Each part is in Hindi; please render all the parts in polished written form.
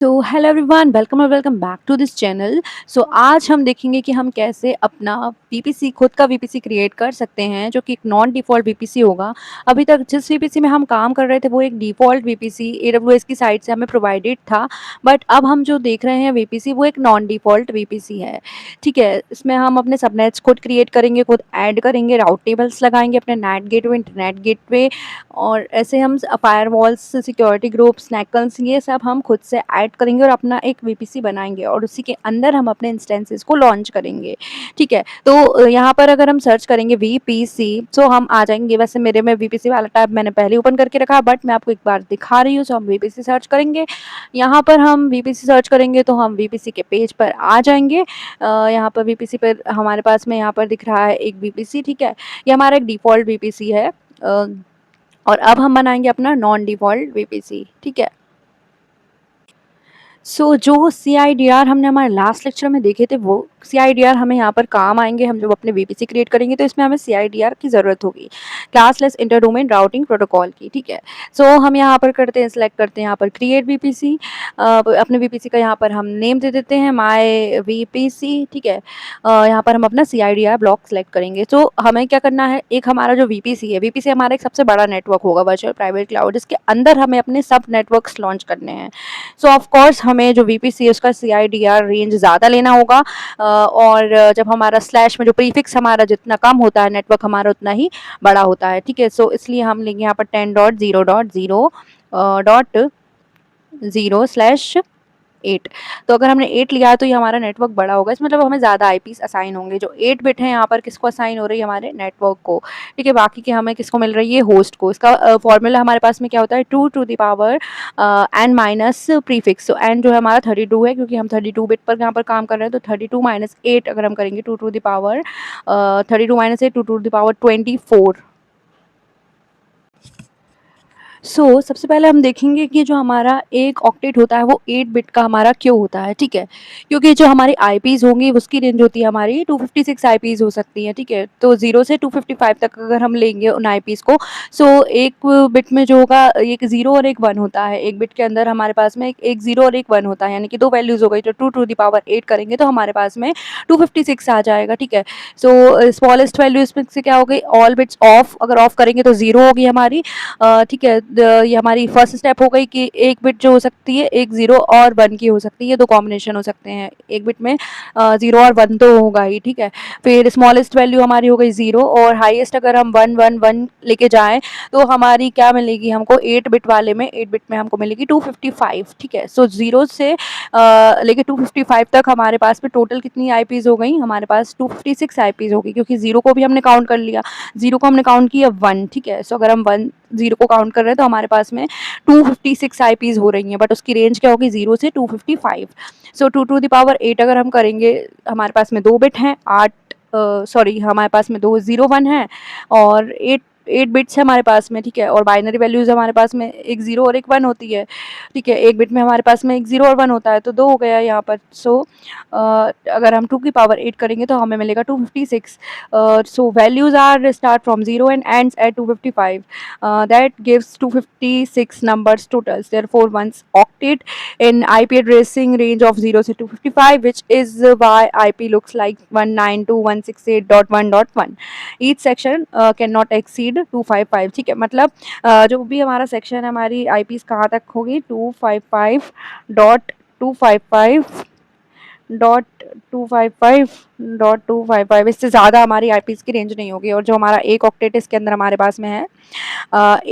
तो हेलो एवरीवन, वेलकम और welcome back to this channel. आज हम देखेंगे कि हम कैसे अपना वीपीसी, खुद का वीपीसी क्रिएट कर सकते हैं, जो कि एक नॉन डिफ़ॉल्ट वीपीसी होगा। अभी तक जिस वीपीसी में हम काम कर रहे थे वो एक डिफ़ॉल्ट वीपीसी एडब्ल्यूएस की साइड से हमें प्रोवाइडेड था, बट अब हम जो देख रहे हैं वीपीसी वो एक नॉन डिफ़ॉल्ट वीपीसी है। ठीक है, इसमें हम अपने सबनेट्स खुद क्रिएट करेंगे, खुद ऐड करेंगे, राउट टेबल्स लगाएंगे अपने नेट गेटवे, इंटरनेट गेटवे, और ऐसे हम फायरवॉल्स, सिक्योरिटी ग्रुप्स, स्नैकल्स, ये सब हम खुद से ऐड करेंगे और अपना एक वीपीसी बनाएंगे और उसी के अंदर हम अपने इंस्टेंसेस को लॉन्च करेंगे। ठीक है, तो यहाँ पर अगर हम सर्च करेंगे वीपीसी तो हम आ जाएंगे। वैसे मेरे में वीपीसी वाला टैब मैंने पहले ओपन करके रखा है, बट मैं आपको एक बार दिखा रही हूँ। हम वीपीसी सर्च करेंगे, यहाँ पर हम वीपीसी सर्च करेंगे तो हम वीपीसी के पेज पर आ जाएंगे। यहाँ पर वीपीसी पर हमारे पास में यहाँ पर दिख रहा है एक वीपीसी। ठीक है, ये हमारा एक डिफ़ॉल्ट वीपीसी है, और अब हम बनाएंगे अपना नॉन डिफ़ॉल्ट वीपीसी। ठीक है, जो सीआईडीआर हमने हमारे लास्ट लेक्चर में देखे थे, वो सीआईडीआर हमें यहाँ पर काम आएंगे। हम जब अपने वीपीसी क्रिएट करेंगे तो इसमें हमें सीआईडीआर की ज़रूरत होगी, classless inter domain routing protocol की। ठीक है, हम यहाँ पर करते हैं, सिलेक्ट करते हैं यहाँ पर क्रिएट वीपीसी। अपने वीपीसी का यहाँ पर हम नेम दे देते हैं माय वीपीसी। ठीक है, यहाँ पर हम अपना सीआईडीआर ब्लॉक सेलेक्ट करेंगे। हमें क्या करना है, एक हमारा जो वीपीसी है, वीपीसी हमारा एक सबसे बड़ा नेटवर्क होगा, वर्चुअल प्राइवेट क्लाउड, जिसके अंदर हमें अपने सब नेटवर्क्स लॉन्च करने हैं। ऑफ कोर्स हमें जो वीपीसी है उसका सीआईडीआर रेंज ज़्यादा लेना होगा, और जब हमारा स्लैश में जो प्रीफिक्स हमारा जितना कम होता है, नेटवर्क हमारा उतना ही बड़ा होता है। ठीक है, इसलिए हम लेंगे यहाँ पर 10.0.0.0/8। तो अगर हमने 8 लिया है तो ये हमारा नेटवर्क बड़ा होगा, इसमें मतलब हमें ज़्यादा आईपीस असाइन होंगे। जो 8 बिट है यहाँ पर किसको असाइन हो रही है, हमारे नेटवर्क को। ठीक है, बाकी के हमें किसको मिल रही है, होस्ट को। इसका फॉर्मूला हमारे पास में क्या होता है, 2 to the power n minus prefix. N जो है हमारा 32 है, क्योंकि हम 32 बिट पर यहाँ पर काम कर रहे हैं। तो 32 माइनस 8 अगर हम करेंगे, 2 to the power 32 minus 8, 2 to the power 24। सबसे पहले हम देखेंगे कि जो हमारा एक ऑक्टेट होता है वो 8 बिट का हमारा क्यों होता है। ठीक है, क्योंकि जो हमारी आईपीज़ होंगी उसकी रेंज होती है हमारी 256 आईपीज़ हो सकती है। ठीक है, तो 0 से 255 तक अगर हम लेंगे उन आईपीज़ को, एक बिट में जो होगा, एक 0 और एक 1 होता है। एक बिट के अंदर हमारे पास में एक 0 और एक 1 होता है, यानी कि 2 वैल्यूज़ हो गई। तो 2 टू द पावर 8 करेंगे तो हमारे पास में 256 आ जाएगा। ठीक है, स्मॉलेस्ट वैल्यू इसमें से क्या हो गई, ऑल बिट्स ऑफ। अगर ऑफ करेंगे तो 0 होगी हमारी। ठीक है, ये हमारी फर्स्ट स्टेप हो गई कि एक बिट जो हो सकती है, एक 0 और 1 की हो सकती है, दो कॉम्बिनेशन हो सकते हैं एक बिट में। 0 और 1 तो होगा ही। ठीक है, फिर स्मॉलेस्ट वैल्यू हमारी हो गई 0, और हाईएस्ट अगर हम 1 1 1 लेके जाएं तो हमारी क्या मिलेगी हमको, 8 बिट वाले में, 8 बिट में हमको मिलेगी 255। ठीक है, 0 से लेके 255 तक हमारे पास में टोटल कितनी आईपीज़ हो गई, हमारे पास 256 आईपीज़ होगी, क्योंकि 0 को भी हमने काउंट कर लिया, 0 को हमने काउंट किया 1। ठीक है, अगर हम 1 0 को काउंट कर रहे हैं तो हमारे पास में 256 आईपीज़ हो रही हैं, बट उसकी रेंज क्या होगी, 0 से 255। 2 टू द पावर 8 अगर हम करेंगे, हमारे पास में 2 बिट हैं, 8 सॉरी हमारे पास में 2 0 1 है, और 8 बिट्स है हमारे पास में। ठीक है, और बाइनरी वैल्यूज़ हमारे पास में एक 0 और एक 1 होती है। ठीक है, एक बिट में हमारे पास में एक 0 और 1 होता है, तो 2 हो गया यहाँ पर। अगर हम 2 की पावर 8 करेंगे तो हमें मिलेगा 256। Values are start from 0 and ends at 255। That gives 256 numbers totals. Therefore, one's octet in IP addressing range of 0 to 255, which is why IP looks like 192.168.1.1. Each section cannot exceed 255. ठीक है, मतलब जो भी हमारा सेक्शन है, हमारी IPs कहाँ तक होगी, 255.255.255.255, इससे ज़्यादा हमारी आईपीज़ की रेंज नहीं होगी। और जो हमारा एक ऑक्टेट इसके अंदर हमारे पास में है,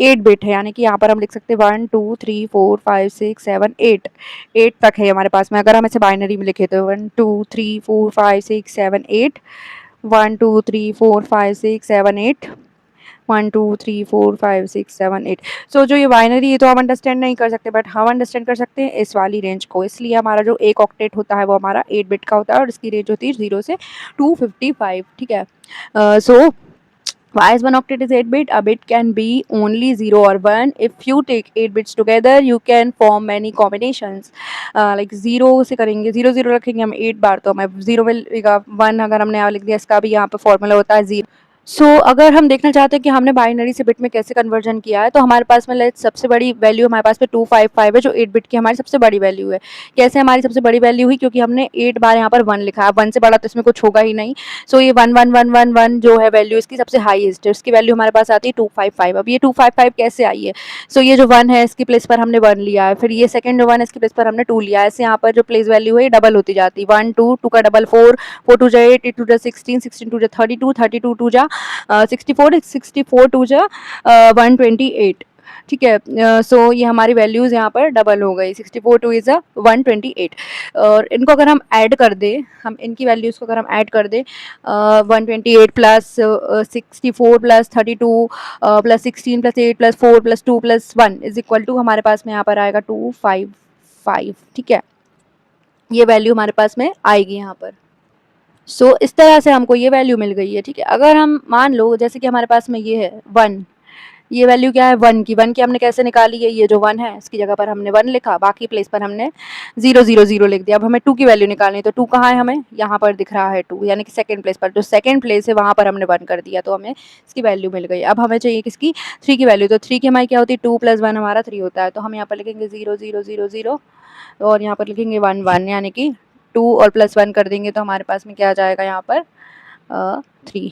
8 बिट है, यानी कि यहाँ पर हम लिख सकते हैं 1 2 3 4 5 6 7 8, 8 तक है हमारे पास में। अगर हम इसे बाइनरी में लिखे तो 1 2 3 4 5 6 7 8, 1 2 3 4 5 6 7 8, 1 2 3 4 5 6 7 8। जो ये बाइनरी है तो हम अंडरस्टैंड नहीं कर सकते, बट हम अंडरस्टैंड कर सकते हैं इस वाली रेंज को। इसलिए हमारा जो एक ऑक्टेट होता है वो हमारा 8 बिट का होता है, और इसकी रेंज होती है 0 से 255। ठीक है, why is one octet is 8 bit? A bit can be only 0 or 1. If you take 8 bits together, you can form many combinations. Like 0 से करेंगे, 0 0 रखेंगे हम 8 बार तो हमें 0 मिलेगा। 1 अगर हमने यहाँ लिख दिया, इसका भी यहाँ पे फॉर्मूला होता है 0। अगर हम देखना चाहते हैं कि हमने बाइनरी से बिट में कैसे कन्वर्जन किया है, तो हमारे पास में लेट्स सबसे बड़ी वैल्यू हमारे पास में 255 है, जो 8 बिट की हमारी सबसे बड़ी वैल्यू है। कैसे हमारी सबसे बड़ी वैल्यू हुई? क्योंकि हमने 8 बार यहाँ पर 1 लिखा है, 1 से बड़ा तो इसमें कुछ होगा ही नहीं। ये 1 जो है वैल्यू इसकी सबसे हाईएस्ट है, उसकी वैल्यू हमारे पास आती है 255। अब ये 255 कैसे आई है? ये जो 1 है इसकी प्लेस पर हमने 1 लिया है, फिर ये सेकंड जो 1 है इसकी प्लेस पर हमने 2 लिया है। ऐसे यहाँ पर जो प्लेस वैल्यू है ये डबल होती जाती है, 1 2 2 का डबल 4, 4 2 जा 8, 8 2 जा 16, 16 2 जा 32, 32 2 जा 64, 64 टू जा 128। ठीक है। ये हमारी वैल्यूज़ यहाँ पर डबल हो गई, 64 टू इज़ 128। और इनको अगर हम ऐड कर दें, हम इनकी वैल्यूज़ को अगर हम ऐड कर दें, 128 plus 64 plus 32 plus 16 plus 8 plus 4 plus 2 plus 1 is equal to हमारे पास में यहाँ पर आएगा 255। ठीक है, ये वैल्यू हमारे पास में आएगी यहाँ पर। इस तरह से हमको ये वैल्यू मिल गई है। ठीक है, अगर हम मान लो जैसे कि हमारे पास में ये है 1, ये वैल्यू क्या है 1 की हमने कैसे निकाली है? ये जो 1 है इसकी जगह पर हमने 1 लिखा, बाकी प्लेस पर हमने 0 0 0 लिख दिया। अब हमें 2 की वैल्यू निकालनी है, तो 2 कहाँ है? हमें यहाँ पर दिख रहा है 2, यानी कि सेकंड प्लेस पर। जो सेकंड प्लेस है वहाँ पर हमने 1 कर दिया, तो हमें इसकी वैल्यू मिल गई। अब हमें चाहिए किसकी? 3 की वैल्यू। तो 3 की हमारी क्या होती है? 2 + 1 हमारा 3 होता है, तो हम यहाँ पर लिखेंगे 0 0 0 0 और यहाँ पर लिखेंगे 1 1, यानी कि 2 और +1 कर देंगे तो हमारे पास में क्या आ जाएगा यहाँ पर 3।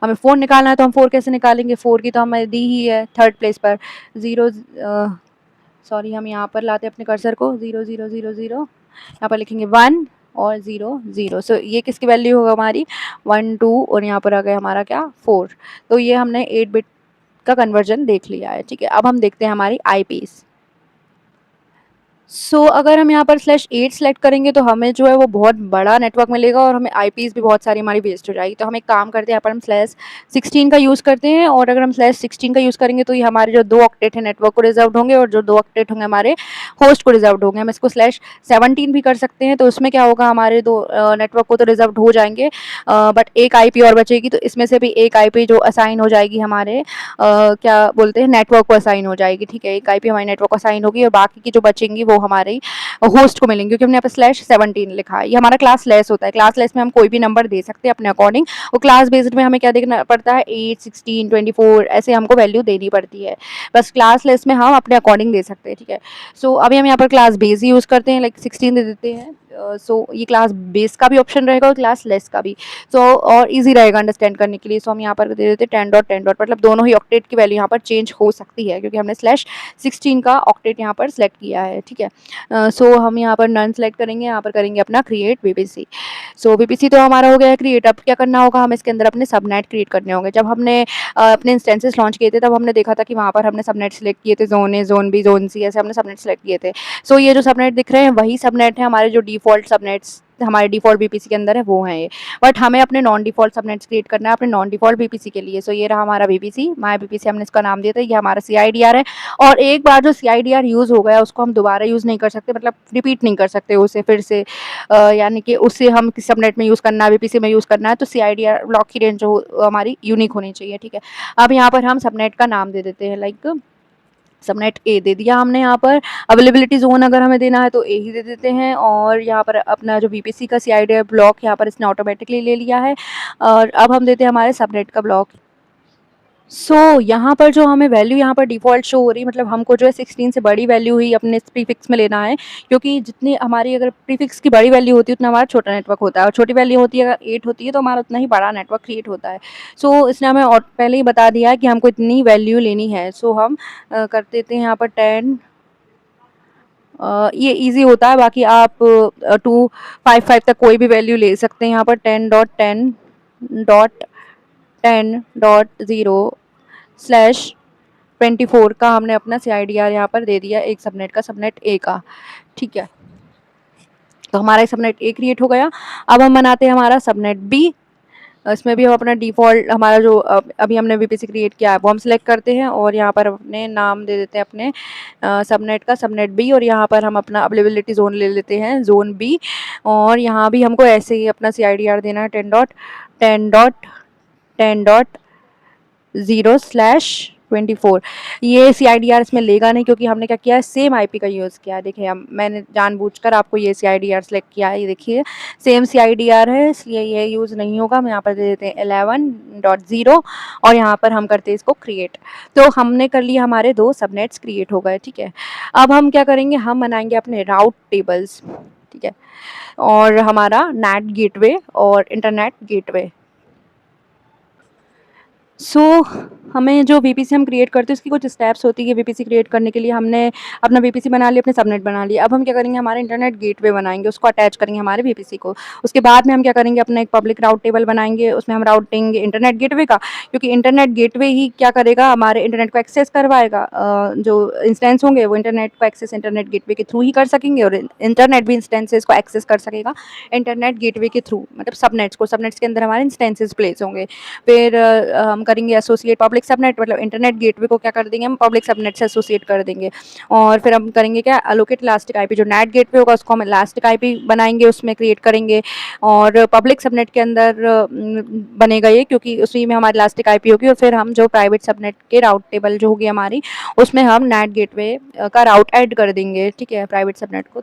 हमें 4 निकालना है, तो हम 4 कैसे निकालेंगे? 4 की तो हमें दी ही है थर्ड प्लेस पर। 0 सॉरी, हम यहाँ पर लाते हैं अपने कर्सर को, 0 0 0 0, यहाँ पर लिखेंगे 1 और 0 0। ये किसकी वैल्यू होगा? हमारी 1 2 और यहाँ पर आ गया हमारा क्या? 4। तो ये हमने 8 बिट का कन्वर्जन देख लिया है। ठीक है, अब हम देखते हैं हमारी आईपीस। अगर हम यहाँ पर /8 सेलेक्ट करेंगे तो हमें जो है वो बहुत बड़ा नेटवर्क मिलेगा और हमें आईपीस भी बहुत सारी हमारी वेस्ट हो जाएगी। तो हम एक काम करते हैं, यहाँ पर हम /16 का यूज़ करते हैं, और अगर हम /16 का यूज़ करेंगे तो ये हमारे जो 2 ऑक्टेट है नेटवर्क को रिजर्व होंगे, और जो 2 ऑक्टेट होंगे हमारे होस्ट को रिजर्व होंगे। हम इसको /17 भी कर सकते हैं, तो उसमें क्या होगा? हमारे 2 नेटवर्क को तो रिजर्व हो जाएंगे, बट एक आईपी और बचेगी, तो इसमें से भी एक आईपी जो असाइन हो जाएगी हमारे क्या बोलते हैं, नेटवर्क को असाइन हो जाएगी। ठीक है, एक आईपी हमारे नेटवर्क को असाइन होगी और बाकी की जो बचेंगी वो हमारे होस्ट को मिलेंगे, क्योंकि हमने यहाँ पर /17 लिखा है। ये हमारा क्लास लेस होता है। क्लास लेस में हम कोई भी नंबर दे सकते हैं अपने अकॉर्डिंग, और क्लास बेस्ड में हमें क्या देखना पड़ता है? 8 16 24 ऐसे हमको वैल्यू देनी पड़ती है। बस क्लास लेस में हम अपने अकॉर्डिंग दे सकते हैं। ठीक है, अभी हम यहाँ पर क्लास बेस ही यूज़ करते हैं, लाइक 16 दे देते हैं। ये क्लास बेस का भी ऑप्शन रहेगा और क्लास लेस का भी। और इजी रहेगा अंडरस्टैंड करने के लिए। हम यहाँ पर दे देते हैं 10.10, मतलब दोनों ही ऑक्टेट की वैल्यू यहाँ पर चेंज हो सकती है, क्योंकि हमने /16 का ऑक्टेट यहाँ पर सेलेक्ट किया है। ठीक है, हम यहाँ पर नन सेलेक्ट करेंगे, यहाँ पर करेंगे अपना क्रिएट वीपीसी। वीपीसी तो हमारा हो गया है क्रिएट। अब क्या करना होगा? हमें इसके अंदर अपने सबनेट क्रिएट करने होंगे। जब हमने अपने इंस्टेंसेस लॉन्च किए थे तब हमने देखा था कि वहाँ पर हमने सबनेट सेलेक्ट किए थे, zone A, zone B, zone C, ऐसे हमने सबनेट सेलेक्ट किए थे। ये जो सबनेट दिख रहे हैं वही सबनेट है हमारे जो डिफ़ॉल्ट सबनेट्स हमारे डिफ़ॉल्ट बीपीसी के अंदर है, वो हैं ये। बट हमें अपने नॉन डिफ़ॉल्ट सबनेट्स क्रिएट करना है अपने नॉन डिफ़ॉल्ट बीपीसी के लिए। ये रहा हमारा बीपीसी, माय बीपीसी हमने इसका नाम दिया था। ये हमारा सीआईडीआर है, और एक बार जो सीआईडीआर यूज़ हो गया उसको हम दोबारा यूज़ नहीं कर सकते, मतलब रिपीट नहीं कर सकते उसे फिर से, यानी कि उसे हम किस सबनेट में यूज़ करना है, बीपीसी में यूज़ करना है, तो सीआईडीआर ब्लॉक की रेंज जो हमारी यूनिक होनी चाहिए। ठीक है, अब यहाँ पर हम सबनेट का नाम दे देते हैं, लाइक सबनेट ए दे दिया हमने। यहाँ पर अवेलेबिलिटी जोन अगर हमें देना है तो ए ही दे देते हैं, और यहाँ पर अपना जो बीपीसी का सीआईडी ब्लॉक यहाँ पर इसने ऑटोमेटिकली ले लिया है, और अब हम देते हैं हमारे सबनेट का ब्लॉक। यहाँ पर जो हमें वैल्यू यहाँ पर डिफ़ॉल्ट शो हो रही है, मतलब हमको जो है 16 से बड़ी वैल्यू ही अपने प्रीफिक्स में लेना है, क्योंकि जितनी हमारी अगर प्रीफिक्स की बड़ी वैल्यू होती है उतना हमारा छोटा नेटवर्क होता है, और छोटी वैल्यू होती है अगर 8 होती है तो हमारा उतना ही बड़ा नेटवर्क क्रिएट होता है। इसने हमें और पहले ही बता दिया है कि हमको इतनी वैल्यू लेनी है। हम कर देते हैं यहाँ पर 10। ये ईज़ी होता है, बाकी आप 255 तक कोई भी वैल्यू ले सकते हैं। यहाँ पर 10.10.10.0/24 का हमने अपना सीआईडीआर यहाँ पर दे दिया एक सबनेट का, सबनेट ए का। ठीक है, तो हमारा सबनेट ए क्रिएट हो गया। अब हम बनाते हैं हमारा सबनेट बी। इसमें भी हम अपना डिफ़ॉल्ट हमारा जो अभी हमने वीपीसी क्रिएट किया है वो हम सेलेक्ट करते हैं, और यहाँ पर अपने नाम दे देते हैं अपने सबनेट का, सबनेट बी, और यहाँ पर हम अपना अवेलेबिलिटी जोन ले लेते हैं, जोन बी, और यहाँ भी हमको ऐसे ही अपना सीआईडीआर देना है 10.10.10.0/24 24। ये CIDR इसमें लेगा नहीं क्योंकि हमने क्या किया है, सेम IP का यूज़ किया है। देखिए हम मैंने जानबूझकर आपको ये CIDR सेलेक्ट किया है, ये देखिए सेम CIDR है, इसलिए ये यूज़ नहीं होगा। हम यहाँ पर दे देते हैं 11.0 और यहाँ पर हम करते हैं इसको क्रिएट। तो हमने कर लिया, हमारे 2 सबनेट्स क्रिएट हो गए, ठीक है। अब हम क्या करेंगे, हम बनाएंगे अपने राउट टेबल्स, ठीक है, और हमारा नेट गेटवे और इंटरनेट गेटवे। सो हमें जो VPC हम क्रिएट करते हैं उसकी कुछ स्टेप्स होती है। VPC क्रिएट करने के लिए हमने अपना VPC बना लिया, अपने सबनेट बना लिया। अब हम क्या करेंगे, हमारे इंटरनेट गेटवे बनाएंगे, उसको अटैच करेंगे हमारे VPC को। उसके बाद में हम क्या करेंगे, अपना एक पब्लिक राउट टेबल बनाएंगे, उसमें हम राउट देंगे इंटरनेट गेटवे का, क्योंकि इंटरनेट गेटवे ही क्या करेगा, हमारे इंटरनेट को एक्सेस करवाएगा। जो इंस्टेंस होंगे वो इंटरनेट को एक्सेस इंटरनेट गेटवे के थ्रू ही कर सकेंगे, और इंटरनेट भी इंस्टेंसेस को एक्सेस कर सकेगा इंटरनेट गेटवे के थ्रू, मतलब सबनेट्स को। सबनेट्स के अंदर हमारे इंस्टेंसेस प्लेस होंगे। फिर हम करेंगे एसोसिएट पब्लिक सबनेट, मतलब इंटरनेट गेटवे को क्या कर देंगे, हम पब्लिक सबनेट से एसोसिएट कर देंगे। और फिर हम करेंगे क्या, एलोकेट इलास्टिक आईपी, जो नेट गेटवे होगा उसको हम इलास्टिक आईपी बनाएंगे, उसमें क्रिएट करेंगे। और पब्लिक सबनेट के अंदर बनेगा ये, क्योंकि उसी में हमारी इलास्टिक आईपी होगी। और फिर हम जो प्राइवेट सबनेट के राउट टेबल जो होगी हमारी, उसमें हम नेट गेटवे का राउट ऐड कर देंगे, ठीक है, प्राइवेट सबनेट को।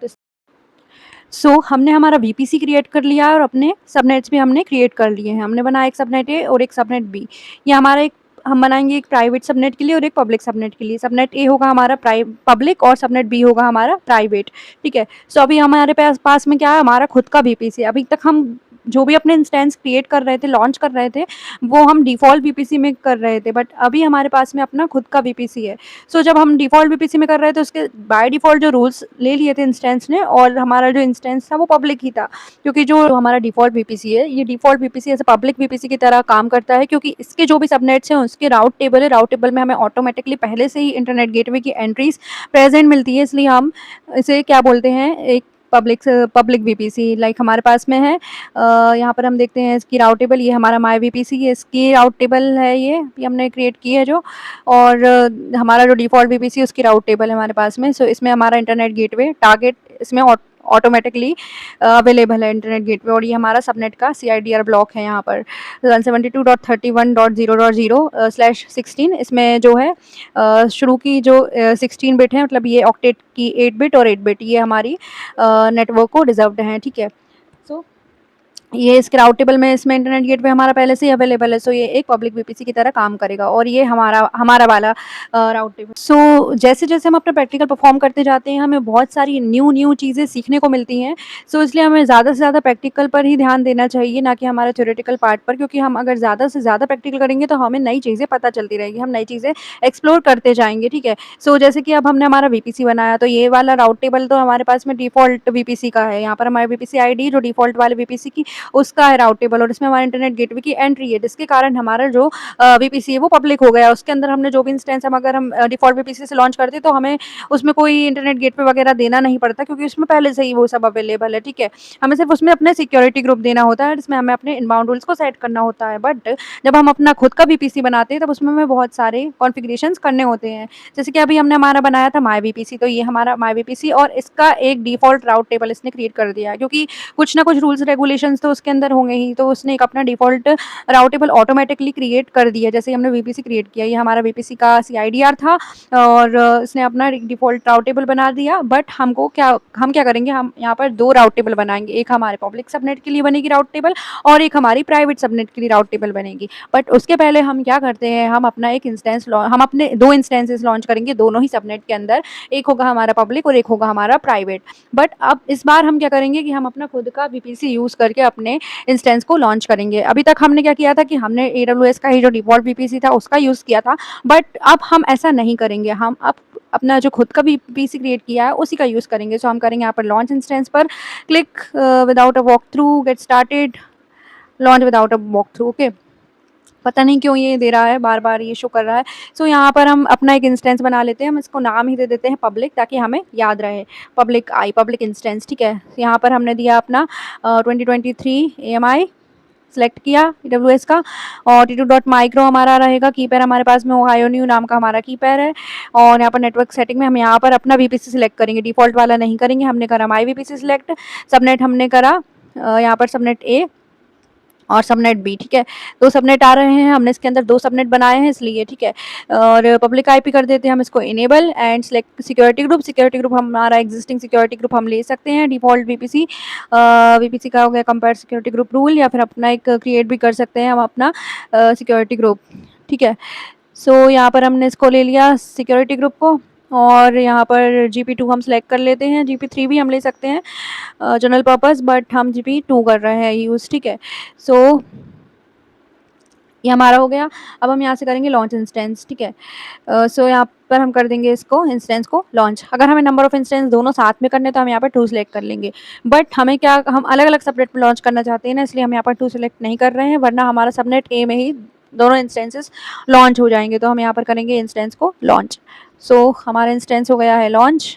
हमने हमारा VPC क्रिएट कर लिया और अपने सबनेट्स भी हमने क्रिएट कर लिए हैं। हमने बनाया एक सबनेट ए और एक सबनेट बी। ये हमारा एक, हम बनाएंगे एक प्राइवेट सबनेट के लिए और एक पब्लिक सबनेट के लिए। सबनेट ए होगा हमारा पब्लिक और सबनेट बी होगा हमारा प्राइवेट, ठीक है। अभी हमारे पास में क्या है, हमारा खुद का VPC। अभी तक हम जो भी अपने इंस्टेंस क्रिएट कर रहे थे, लॉन्च कर रहे थे, वो हम डिफ़ॉल्ट VPC में कर रहे थे, बट अभी हमारे पास में अपना खुद का VPC है। जब हम डिफ़ॉल्ट VPC में कर रहे थे, उसके बाय डिफ़ॉल्ट जो रूल्स ले लिए थे इंस्टेंस ने, और हमारा जो इंस्टेंस था वो पब्लिक ही था, क्योंकि जो हमारा डिफ़ॉल्ट VPC है, ये डिफ़ॉल्ट VPC ऐसे पब्लिक VPC की तरह काम करता है, क्योंकि इसके जो भी सबनेट्स हैं उसके राउट टेबल है। राउट टेबल में हमें ऑटोमेटिकली पहले से ही इंटरनेट गेटवे की एंट्रीज प्रेजेंट मिलती है, इसलिए हम इसे क्या बोलते हैं, एक पब्लिक VPC लाइक हमारे पास में है। यहाँ पर हम देखते हैं इसकी राउट टेबल, ये हमारा माई VPC है, इसकी राउट टेबल है, ये हमने क्रिएट की है जो। और हमारा जो डिफ़ॉल्ट VPC है उसकी राउट टेबल है हमारे पास में। इसमें हमारा इंटरनेट गेटवे टारगेट इसमें ऑटोमेटिकली अवेलेबल है इंटरनेट गेटवे। और ये हमारा सबनेट का CIDR ब्लॉक है यहाँ पर 172.31.0.0/16। इसमें जो है शुरू की जो 16 बिट है, मतलब ये ऑक्टेट की 8 बिट और 8 बिट, ये हमारी नेटवर्क को रिजर्व्ड हैं, ठीक है। सो ये इसके राउट टेबल में, इसमें इंटरनेट गेटवे हमारा पहले से ही अवेलेबल है। ये एक पब्लिक VPC की तरह काम करेगा, और ये हमारा वाला राउट टेबल। जैसे जैसे हम अपना प्रैक्टिकल परफॉर्म करते जाते हैं, हमें बहुत सारी न्यू चीज़ें सीखने को मिलती हैं। इसलिए हमें ज़्यादा से ज़्यादा प्रैक्टिकल पर ही ध्यान देना चाहिए, ना कि हमारा थ्योरेटिकल पार्ट पर, क्योंकि हम अगर ज़्यादा से ज़्यादा प्रैक्टिकल करेंगे तो हमें नई चीज़ें पता चलती रहेगी, हम नई चीज़ें एक्सप्लोर करते जाएंगे, ठीक है। जैसे कि अब हमने हमारा VPC बनाया, तो ये वाला राउट टेबल तो हमारे पास में डिफ़ॉल्ट VPC का है। यहाँ पर हमारे VPC ID जो डिफ़ॉल्ट वाले VPC की, उसका है राउट टेबल, और इसमें हमारे इंटरनेट गेटवे की एंट्री है, जिसके कारण हमारा जो VPC है वो पब्लिक हो गया। उसके अंदर हमने जो भी इंस्टेंस, हम अगर हम डिफ़ॉल्ट VPC से लॉन्च करते तो हमें उसमें कोई इंटरनेट गेटवे वगैरह देना नहीं पड़ता, क्योंकि उसमें पहले से ही वो सब अवेलेबल है, ठीक है। हमें सिर्फ उसमें अपने सिक्योरिटी ग्रुप देना होता है, जिसमें हमें अपने इनबाउंड रूल्स को सेट करना होता है। बट जब हम अपना खुद का VPC बनाते हैं, तब उसमें हमें बहुत सारे कॉन्फ़िगरेशंस करने होते हैं। जैसे कि अभी हमने हमारा बनाया था माई VPC, तो ये हमारा माई VPC और इसका एक डिफ़ॉल्ट राउट टेबल इसने क्रिएट कर दिया है, क्योंकि कुछ ना कुछ रूल्स रेगुलेशंस तो उसके अंदर होंगे ही, तो उसने एक अपना डिफ़ॉल्ट राउट टेबल ऑटोमेटिकली क्रिएट कर दिया। जैसे ही हमने VPC क्रिएट किया, ये हमारा VPC का CIDR था, और इसने अपना डिफ़ॉल्ट राउट टेबल बना दिया। बट हम क्या करेंगे, हम यहाँ पर 2 राउट टेबल बनाएंगे, एक हमारे पब्लिक सबनेट के लिए बनेगी राउट टेबल, और एक हमारी प्राइवेट सबनेट के लिए राउट टेबल बनेगी। बट उसके पहले हम क्या करते हैं, हम अपना एक इंस्टेंस हम अपने 2 इंस्टेंसेस लॉन्च करेंगे, दोनों ही सबनेट के अंदर। एक होगा हमारा पब्लिक और एक होगा हमारा प्राइवेट। बट अब इस बार हम क्या करेंगे कि हम अपना खुद का VPC यूज़ करके अपने इंस्टेंस को लॉन्च करेंगे। अभी तक हमने क्या किया था कि हमने AWS का ही जो डिफ़ॉल्ट VPC था उसका यूज़ किया था, बट अब हम ऐसा नहीं करेंगे। हम अब अपना जो खुद का VPC क्रिएट किया है उसी का यूज़ करेंगे। हम करेंगे यहाँ पर लॉन्च इंस्टेंस पर click, without a walk through, get started, launch without a walk through, okay. पता नहीं क्यों ये दे रहा है, बार-बार ये शो कर रहा है। यहाँ पर हम अपना एक इंस्टेंस बना लेते हैं, हम इसको नाम ही दे देते हैं पब्लिक, ताकि हमें याद रहे, पब्लिक इंस्टेंस, ठीक है। यहाँ पर हमने दिया अपना 2023 AMI सेलेक्ट किया AWS का, और T2.micro हमारा रहेगा, कीपैर हमारे पास में ओहायो न्यू नाम का हमारा कीपैर है। और यहाँ पर नेटवर्क सेटिंग में हम यहाँ पर अपना VPC सिलेक्ट करेंगे, डिफ़ॉल्ट वाला नहीं करेंगे। हमने करा माई VPC सिलेक्ट, सबनेट हमने करा यहाँ पर सबनेट A, और सबनेट भी, ठीक है। 2 सबनेट आ रहे हैं, हमने इसके अंदर 2 सबनेट बनाए हैं इसलिए, ठीक है। और पब्लिक आईपी कर देते हैं हम इसको enable and select security group हमारा एग्जिस्टिंग सिक्योरिटी ग्रुप हम ले सकते हैं डिफ़ॉल्ट वीपीसी। वीपीसी का हो गया कंपेयर सिक्योरिटी ग्रुप रूल, या फिर अपना एक क्रिएट भी कर सकते हैं हम अपना सिक्योरिटी ग्रुप, ठीक है। सो यहाँ पर हमने इसको ले लिया सिक्योरिटी ग्रुप को, और यहाँ पर GP2 हम सेलेक्ट कर लेते हैं, GP3 भी हम ले सकते हैं जनरल पर्पस, बट हम GP2 कर रहे हैं यूज़, ठीक है। सो ये हमारा हो गया। अब हम यहाँ से करेंगे लॉन्च इंस्टेंस, ठीक है। सो यहाँ पर हम कर देंगे इसको इंस्टेंस को लॉन्च। अगर हमें नंबर ऑफ इंस्टेंस दोनों साथ में करने तो हम यहाँ पर 2 सेलेक्ट कर लेंगे, बट हमें क्या, हम अलग अलग सबनेट में लॉन्च करना चाहते हैं ना, इसलिए हम यहाँ पर 2 सेलेक्ट नहीं कर रहे हैं, वरना हमारा सबनेट ए में ही दोनों इंस्टेंसेस लॉन्च हो जाएंगे। तो हम यहाँ पर करेंगे इंस्टेंस को लॉन्च। सो हमारा इंस्टेंस हो गया है लॉन्च।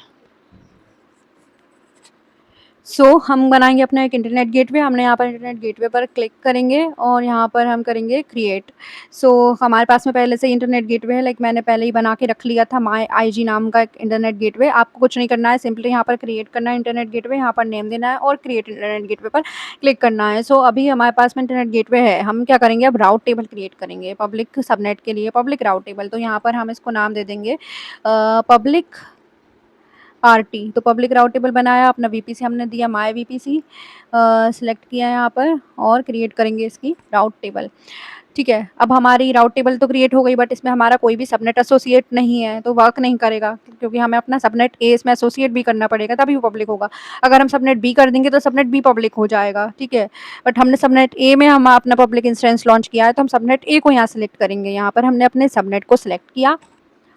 हम बनाएंगे अपना एक इंटरनेट गेटवे। हमने यहाँ पर इंटरनेट गेटवे पर क्लिक करेंगे और यहाँ पर हम करेंगे क्रिएट। हमारे पास में पहले से इंटरनेट गेटवे है, लाइक मैंने पहले ही बना के रख लिया था माई IG नाम का एक इंटरनेट गेटवे। आपको कुछ नहीं करना है, सिंपली यहाँ पर क्रिएट करना है इंटरनेट गेटवे, यहाँ पर नेम देना है और क्रिएट इंटरनेट गेटवे पर क्लिक करना है। अभी हमारे पास में इंटरनेट गेटवे है, हम क्या करेंगे, अब राउट टेबल क्रिएट करेंगे पब्लिक सबनेट के लिए, पब्लिक राउट टेबल। तो यहाँ पर हम इसको नाम दे देंगे पब्लिक RT। तो पब्लिक राउट टेबल बनाया, अपना VPC हमने दिया माई VPC, सिलेक्ट किया यहाँ पर और क्रिएट करेंगे इसकी राउट टेबल, ठीक है। अब हमारी राउट टेबल तो क्रिएट हो गई, बट इसमें हमारा कोई भी सबनेट एसोसिएट नहीं है, तो वर्क नहीं करेगा, क्योंकि हमें अपना सबनेट ए इसमें एसोसिएट भी करना पड़ेगा, तभी वो पब्लिक होगा। अगर हम सबनेट बी कर देंगे तो सबनेट बी पब्लिक हो जाएगा, ठीक है। बट हमने सबनेट ए में हम अपना पब्लिक इंस्टेंस लॉन्च किया है, तो हम सबनेट ए को यहाँ सेलेक्ट करेंगे। यहाँ पर हमने अपने सबनेट को सिलेक्ट किया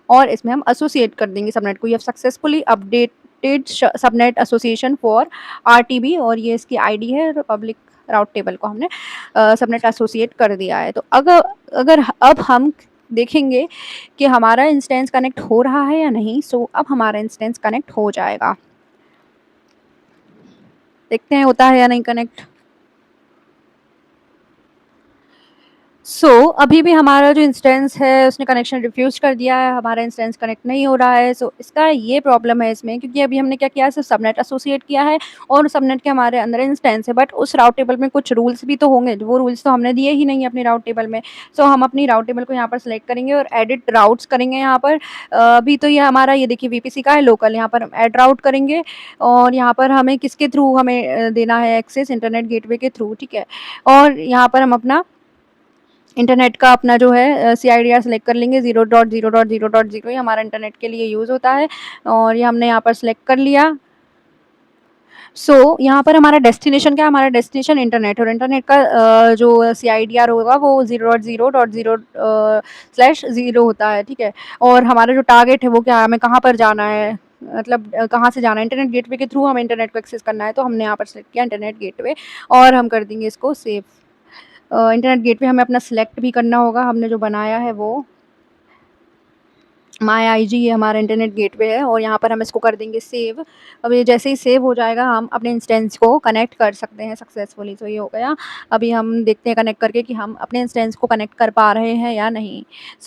और इसमें हम एसोसिएट कर देंगे सबनेट को। ये successfully updated subnet association for RTB, और ये इसकी ID है। पब्लिक राउट टेबल को हमने सबनेट एसोसिएट कर दिया है। तो अगर अगर अब हम देखेंगे कि हमारा इंस्टेंस कनेक्ट हो रहा है या नहीं। अब हमारा इंस्टेंस कनेक्ट हो जाएगा, देखते हैं होता है या नहीं कनेक्ट। अभी भी हमारा जो इंस्टेंस है उसने कनेक्शन रिफ्यूज कर दिया है, हमारा इंस्टेंस कनेक्ट नहीं हो रहा है। इसका ये प्रॉब्लम है इसमें, क्योंकि अभी हमने क्या किया है, सिर्फ सबनेट एसोसिएट किया है और सबनेट के हमारे अंदर इंस्टेंस है, बट उस राउट टेबल में कुछ रूल्स भी तो होंगे, वो रूल्स तो हमने दिए ही नहीं अपनी राउट टेबल में। हम अपनी राउट टेबल को यहाँ पर सेलेक्ट करेंगे और एडिट राउट्स करेंगे यहाँ पर। अभी तो ये हमारा, ये देखिए VPC का है लोकल, यहाँ पर हम एड राउट करेंगे और यहाँ पर हमें किसके थ्रू हमें देना है एक्सेस, इंटरनेट गेटवे के थ्रू, ठीक है। और यहाँ पर हम अपना इंटरनेट का अपना जो है CIDR सेलेक्ट कर लेंगे, 0.0.0.0 ये हमारा इंटरनेट के लिए यूज़ होता है, और ये हमने यहाँ पर सेलेक्ट कर लिया। यहाँ पर हमारा डेस्टिनेशन क्या है, हमारा डेस्टिनेशन इंटरनेट, और इंटरनेट का जो CIDR होगा वो 0.0.0/0 होता है, ठीक है। और हमारा जो टारगेट है वो क्या है, हमें कहाँ पर जाना है, मतलब कहाँ से जाना है, इंटरनेट गेटवे के थ्रू हमें इंटरनेट को एक्सेस करना है। तो हमने यहाँ पर सेलेक्ट किया इंटरनेट गेटवे और हम कर देंगे इसको सेव। इंटरनेट गेटवे हमें अपना सिलेक्ट भी करना होगा, हमने जो बनाया है वो माई IG ये हमारा इंटरनेट गेटवे है, और यहाँ पर हम इसको कर देंगे सेव। अब ये जैसे ही सेव हो जाएगा हम अपने इंस्टेंस को कनेक्ट कर सकते हैं सक्सेसफुली। ये हो गया। अभी हम देखते हैं कनेक्ट करके कि हम अपने इंस्टेंस को कनेक्ट कर पा रहे हैं या नहीं।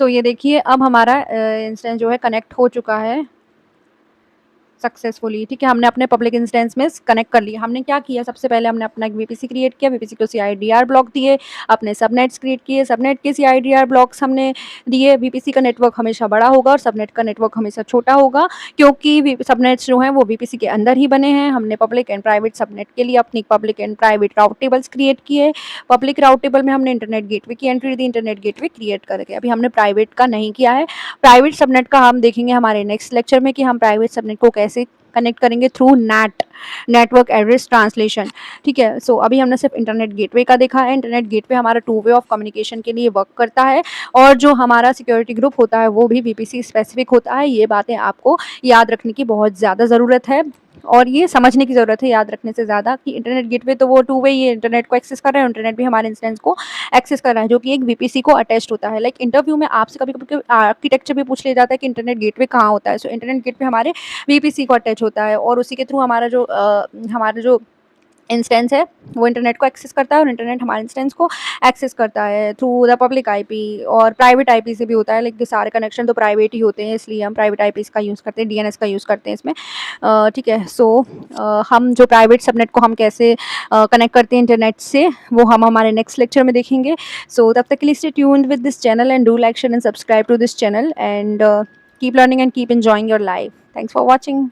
ये देखिए अब हमारा इंस्टेंस जो है कनेक्ट हो चुका है सक्सेसफुली, ठीक है। हमने अपने पब्लिक इंस्टेंस में कनेक्ट कर लिया। हमने क्या किया, सबसे पहले हमने अपना एक VPC क्रिएट किया, VPC को CIDR ब्लॉक दिए, अपने सबनेट्स क्रिएट किए, सबनेट के CIDR ब्लॉक्स हमने दिए। VPC का नेटवर्क हमेशा बड़ा होगा और सबनेट का नेटवर्क हमेशा छोटा होगा, क्योंकि सबनेट्स जो हैं वो VPC के अंदर ही बने हैं। हमने पब्लिक एंड प्राइवेट सबनेट के लिए अपनी public and private route tables create किए। पब्लिक राउट टेबल में हमने इंटरनेट गेटवे की एंट्री दी, इंटरनेट गेटवे क्रिएट करके। अभी हमने प्राइवेट का नहीं किया है। प्राइवेट सबनेट का हम देखेंगे हमारे नेक्स्ट लेक्चर में कि हम प्राइवेट सबनेट को कैसे कनेक्ट करेंगे थ्रू नेटवर्क एड्रेस ट्रांसलेशन, ठीक है। अभी हमने सिर्फ इंटरनेट गेटवे का देखा है। इंटरनेट गेटवे हमारा 2 वे ऑफ कम्युनिकेशन के लिए वर्क करता है, और जो हमारा सिक्योरिटी ग्रुप होता है वो भी VPC स्पेसिफिक होता है। ये बातें आपको याद रखने की बहुत ज़्यादा ज़रूरत है, और ये समझने की ज़रूरत है याद रखने से ज़्यादा, कि इंटरनेट गेटवे तो वो 2 वे, ये इंटरनेट को एक्सेस कर रहा है, इंटरनेट भी हमारे इंस्टेंस को एक्सेस कर रहा है, जो कि एक VPC को अटैच्ड होता है। लाइक इंटरव्यू में आपसे कभी कभी आर्किटेक्चर भी पूछ लिया जाता है कि इंटरनेट गेटवे कहाँ होता है। इंटरनेट गेटवे हमारे VPC को अटैच होता है, और उसी के थ्रू हमारा जो इंस्टेंस है वो इंटरनेट को एक्सेस करता है और इंटरनेट हमारे इंस्टेंस को एक्सेस करता है थ्रू द पब्लिक आईपी और प्राइवेट आईपी से भी होता है, लेकिन सारे कनेक्शन तो प्राइवेट ही होते हैं, इसलिए हम प्राइवेट आईपीस का यूज़ करते हैं, डीएनएस का यूज़ करते हैं इसमें। ठीक है। सो हम जो प्राइवेट सबनेट को हम कैसे कनेक्ट करते हैं इंटरनेट से, वो हम हमारे नेक्स्ट लेक्चर में देखेंगे। सो तब तक के लिए stay tuned with this channel and do like share and subscribe to this channel and keep learning and keep enjoying your life. Thanks for watching.